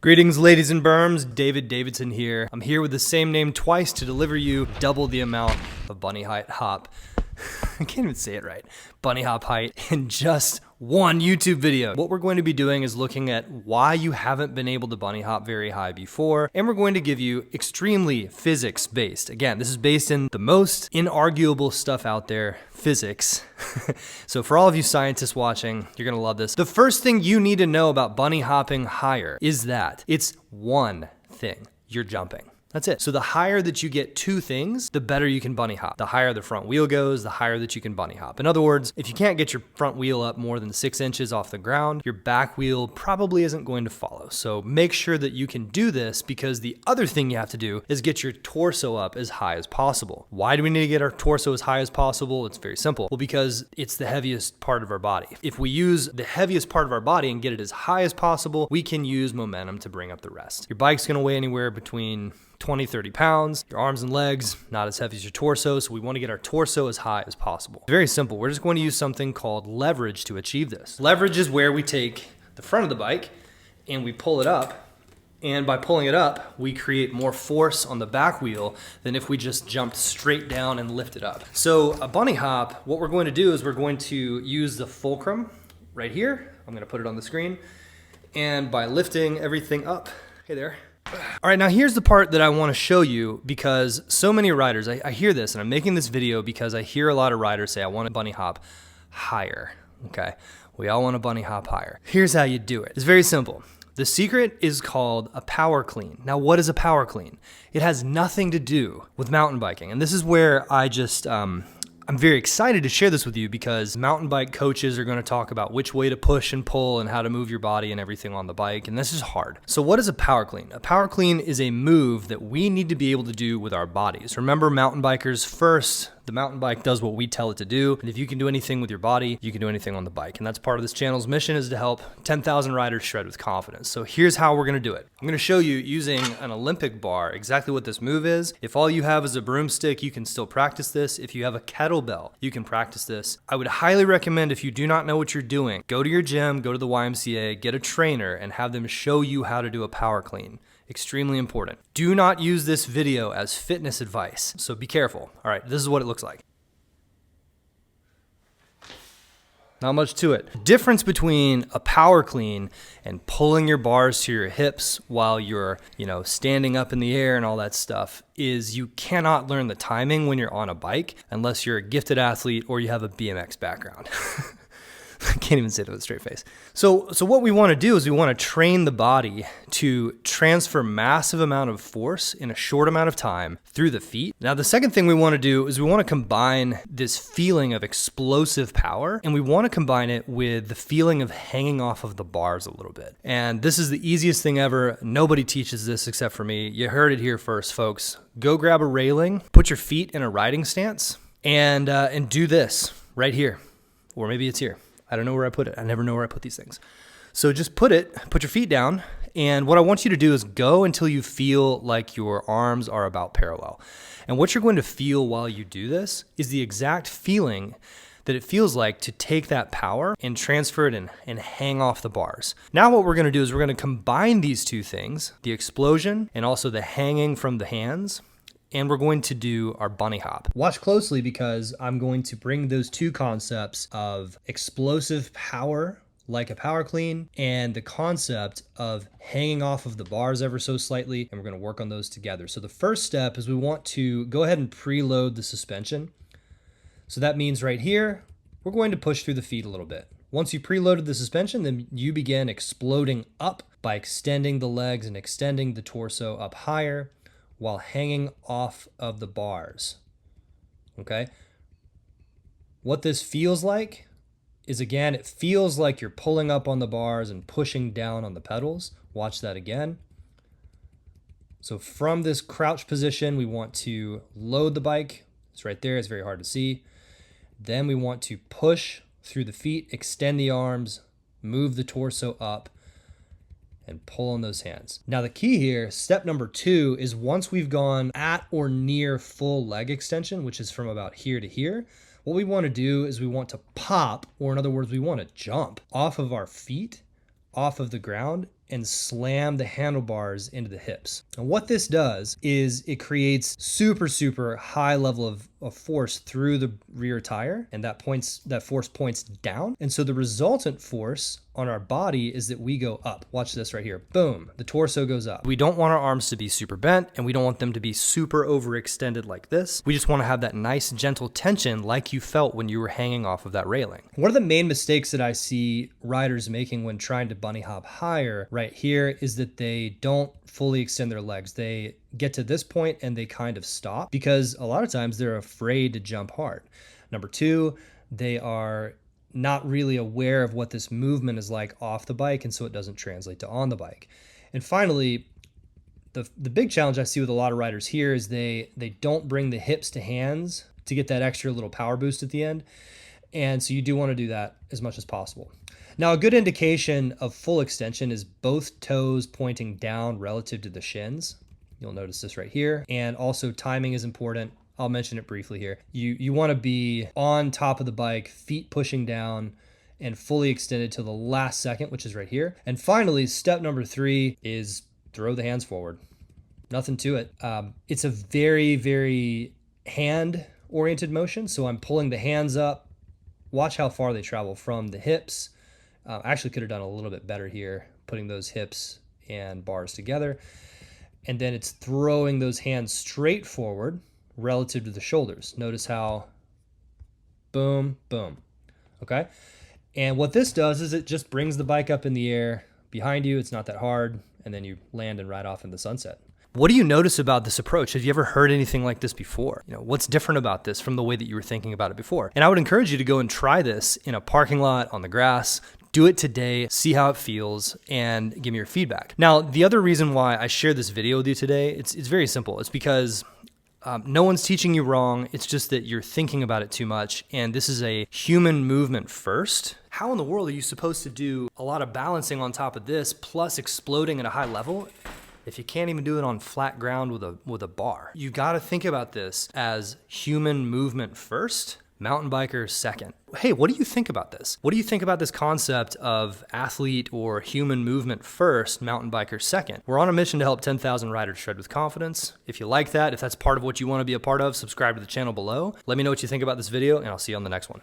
Greetings, ladies and berms. David Davidson here. I'm here with the same name twice to deliver you double the amount of bunny hop. I can't even say it right. Bunny hop height in just one YouTube video. What we're going to be doing is looking at why you haven't been able to bunny hop very high before, and we're going to give you extremely physics-based. Again, this is based in the most inarguable stuff out there, physics. So for all of you scientists watching, you're gonna love this. The first thing you need to know about bunny hopping higher is that it's one thing: you're jumping. That's it. So the higher that you get two things, the better you can bunny hop. The higher the front wheel goes, the higher that you can bunny hop. In other words, if you can't get your front wheel up more than 6 inches off the ground, your back wheel probably isn't going to follow. So make sure that you can do this, because the other thing you have to do is get your torso up as high as possible. Why do we need to get our torso as high as possible? It's very simple. Well, because it's the heaviest part of our body. If we use the heaviest part of our body and get it as high as possible, we can use momentum to bring up the rest. Your bike's gonna weigh anywhere between 20, 30 pounds. Your arms and legs, not as heavy as your torso, so we want to get our torso as high as possible. It's very simple. We're just going to use something called leverage to achieve this. Leverage is where we take the front of the bike and we pull it up, and by pulling it up, we create more force on the back wheel than if we just jumped straight down and lifted up. So a bunny hop, what we're going to do is we're going to use the fulcrum right here. I'm going to put it on the screen, and by lifting everything up, hey there. All right, now here's the part that I want to show you, because so many riders, I hear this, and I'm making this video because I hear a lot of riders say, I want to bunny hop higher, okay? We all want to bunny hop higher. Here's how you do it. It's very simple. The secret is called a power clean. Now, what is a power clean? It has nothing to do with mountain biking, and this is where I just, I'm very excited to share this with you, because mountain bike coaches are going to talk about which way to push and pull and how to move your body and everything on the bike, and this is hard. So what is a power clean? A power clean is a move that we need to be able to do with our bodies. Remember, mountain bikers first, the mountain bike does what we tell it to do, and if you can do anything with your body, you can do anything on the bike, and that's part of this channel's mission, is to help 10,000 riders shred with confidence. So here's how we're gonna do it. I'm gonna show you using an Olympic bar exactly what this move is. If all you have is a broomstick, you can still practice this. If you have a kettlebell, you can practice this. I would highly recommend, if you do not know what you're doing, go to your gym, go to the YMCA, get a trainer, and have them show you how to do a power clean. Extremely important. Do not use this video as fitness advice, so be careful. All right, this is what it looks like. Not much to it. The difference between a power clean and pulling your bars to your hips while you're, standing up in the air and all that stuff is you cannot learn the timing when you're on a bike unless you're a gifted athlete or you have a BMX background. I can't even say that with a straight face. So what we want to do is we want to train the body to transfer massive amount of force in a short amount of time through the feet. Now, the second thing we want to do is we want to combine this feeling of explosive power, and we want to combine it with the feeling of hanging off of the bars a little bit. And this is the easiest thing ever. Nobody teaches this except for me. You heard it here first, folks. Go grab a railing, put your feet in a riding stance, and do this right here, or maybe it's here. I don't know where I put it. I never know where I put these things. So just put your feet down, and what I want you to do is go until you feel like your arms are about parallel. And what you're going to feel while you do this is the exact feeling that it feels like to take that power and transfer it and hang off the bars. Now what we're going to do is we're going to combine these two things, the explosion and also the hanging from the hands, and we're going to do our bunny hop. Watch closely, because I'm going to bring those two concepts of explosive power, like a power clean, and the concept of hanging off of the bars ever so slightly, and we're gonna work on those together. So the first step is we want to go ahead and preload the suspension. So that means right here, we're going to push through the feet a little bit. Once you preloaded the suspension, then you begin exploding up by extending the legs and extending the torso up higher, while hanging off of the bars, okay? What this feels like is, again, it feels like you're pulling up on the bars and pushing down on the pedals. Watch that again. So from this crouch position, we want to load the bike. It's right there, it's very hard to see. Then we want to push through the feet, extend the arms, move the torso up, and pull on those hands. Now the key here, step number 2, is once we've gone at or near full leg extension, which is from about here to here, what we want to do is we want to pop, or in other words, we want to jump off of our feet, off of the ground, and slam the handlebars into the hips. And what this does is it creates super high level of force through the rear tire, and that force points down. And so the resultant force on our body is that we go up. Watch this right here. Boom, the torso goes up. We don't want our arms to be super bent, and we don't want them to be super overextended like this. We just want to have that nice gentle tension like you felt when you were hanging off of that railing. One of the main mistakes that I see riders making when trying to bunny hop higher right here is that they don't fully extend their legs. They get to this point and they kind of stop because a lot of times they're afraid to jump hard. Number two, they are not really aware of what this movement is like off the bike, and so it doesn't translate to on the bike. And finally, the big challenge I see with a lot of riders here is they don't bring the hips to hands to get that extra little power boost at the end. And so you do want to do that as much as possible. Now, a good indication of full extension is both toes pointing down relative to the shins. You'll notice this right here. And also timing is important. I'll mention it briefly here. You want to be on top of the bike, feet pushing down and fully extended till the last second, which is right here. And finally, step number 3 is throw the hands forward. Nothing to it. It's a very hand-oriented motion. So I'm pulling the hands up. Watch how far they travel from the hips. I actually could have done a little bit better here, putting those hips and bars together. And then it's throwing those hands straight forward relative to the shoulders. Notice how boom, boom. Okay. And what this does is it just brings the bike up in the air behind you. It's not that hard. And then you land and ride off in the sunset. What do you notice about this approach? Have you ever heard anything like this before? What's different about this from the way that you were thinking about it before? And I would encourage you to go and try this in a parking lot, on the grass. Do it today, see how it feels, and give me your feedback. Now, the other reason why I share this video with you today, it's very simple. It's because no one's teaching you wrong. It's just that you're thinking about it too much. And this is a human movement first. How in the world are you supposed to do a lot of balancing on top of this plus exploding at a high level if you can't even do it on flat ground with a bar? You got to think about this as human movement first, mountain biker second. Hey, what do you think about this? What do you think about this concept of athlete or human movement first, mountain biker second? We're on a mission to help 10,000 riders shred with confidence. If you like that, if that's part of what you want to be a part of, subscribe to the channel below. Let me know what you think about this video, and I'll see you on the next one.